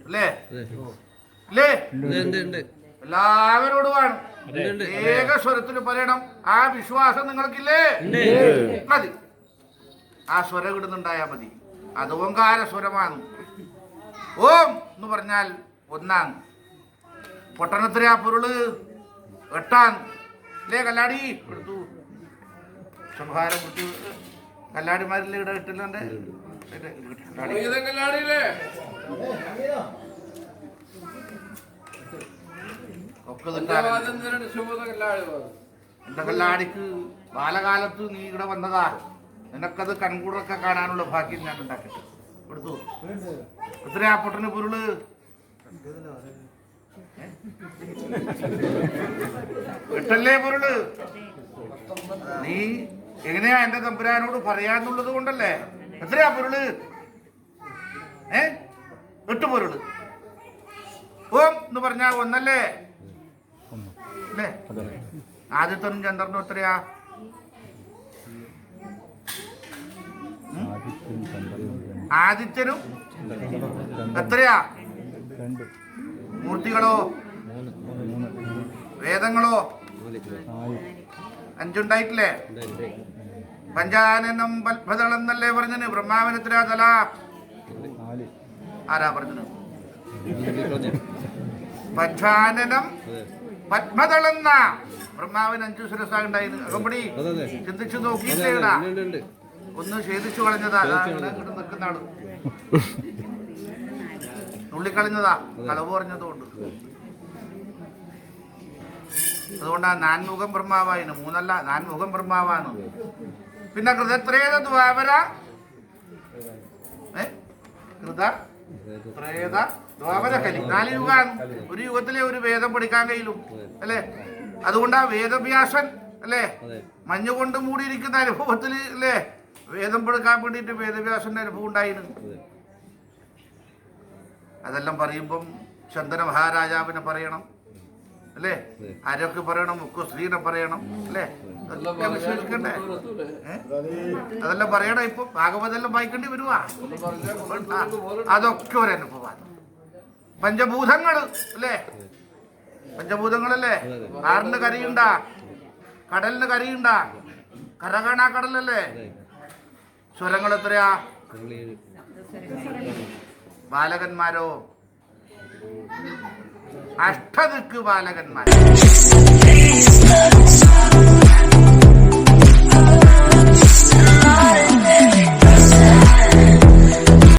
അല്ലേ? ഇല്ലേ? എല്ലാവരോടുമാണ് ഏക സ്വരത്തിൽ പറയണം. ആ വിശ്വാസം നിങ്ങൾക്കില്ലേ? മതി. ആ സ്വരം ഇടുന്നുണ്ടായാ മതി. അത് ഓങ്കാര സ്വരമാണ്. ഓം എന്ന് പറഞ്ഞാൽ ഒന്നാണ്. പൊട്ടണത്തിലെ ആ പൊരുള് എട്ടാണ്. അല്ലേ? കല്ലാടി എടുത്തു സംഹാരം കുട്ടി കല്ലാടിമാരില്ലേ ഇവിടെ ഇട്ടില്ലേ? എന്റെ കല്ലാടിക്ക് ബാലകാലത്ത് നീ ഇവിടെ വന്നതാ. നിനക്കത് കൺകൂടൊക്കെ കാണാനുള്ള ഭാഗ്യം ഞാൻ ഉണ്ടാക്കിട്ട് എടുത്തു. എത്രയാ പൊട്ടന് പൊരുള്? എട്ടല്ലേ പൊരുള്? നീ എങ്ങനെയാ എന്റെ തമ്പുരാനോട് പറയാന്നുള്ളത് കൊണ്ടല്ലേ. എത്രയാ പൊരുള്? 8 പൊരുള്. ഓം എന്ന് പറഞ്ഞാ ഒന്നല്ലേ? അല്ലേ? ആദിത്യനും ചന്ദ്രനും എത്രയാ? ആദിത്യനും എത്രയാ? മൂർത്തികളോ വേദങ്ങളോ 5 ഉണ്ടായിട്ടില്ലേ? പഞ്ചാനനം ബൽഭദളെന്നല്ലേ പറഞ്ഞത്? ബ്രഹ്മാവിനെത്രയാ തല? ആരാ പറഞ്ഞത്? പഞ്ചാനനം പത്മദളെന്ന ബ്രഹ്മാവിന് 5 ശിരസാ ഉണ്ടായിരുന്നു. അകമ്പടി ചിന്തിച്ചു നോക്കിയില്ലേടാ? ഒന്ന് ഛേദിച്ചു കളഞ്ഞതാ. നിൽക്കുന്ന ആള് നുള്ളിക്കളഞ്ഞതാ കളവ് പറഞ്ഞതുകൊണ്ട്. അതുകൊണ്ടാ നാൻമുഖം ബ്രഹ്മാവായിന്. 3 നാൻമുഖം ബ്രഹ്മാവാണ്. പിന്നെ കൃതത്രേത ദ്വാപര കൃത ത്രേത ദ്വാപര കലി 4 യുഗാണ്. ഒരു യുഗത്തിലെ ഒരു വേദം പഠിക്കാൻ കഴിയും അല്ലേ? അതുകൊണ്ടാ വേദവ്യാസൻ അല്ലേ മഞ്ഞുകൊണ്ട് മൂടിയിരിക്കുന്ന അനുഭവത്തിൽ അല്ലേ വേദം പഠിക്കാൻ വേണ്ടിയിട്ട് വേദവ്യാസന്റെ അനുഭവം ഉണ്ടായിരുന്നു. അതെല്ലാം പറയുമ്പം ചന്ദന മഹാരാജാവിനെ പറയണം അല്ലേ? ആരൊക്കെ പറയണം? മുഖശ്രീനെ പറയണം അല്ലേ? വിശ്വസിക്കണ്ടേ? അതെല്ലാം പറയണം. ഇപ്പൊ ഭാഗവതെല്ലാം വായിക്കേണ്ടി വരുവാ. അതൊക്കെ ഒരു അനുഭവമാണ്. പഞ്ചഭൂതങ്ങള് അല്ലേ? പഞ്ചഭൂതങ്ങളല്ലേ? ആറിന് കരയുണ്ട, കടലിന് കരയുണ്ട, കരകാണാ കടലല്ലേ? സ്വരങ്ങൾ എത്രയാ? ബാലകന്മാരോ? അഷ്ടദിക്ക് ബാലകന്മാർ.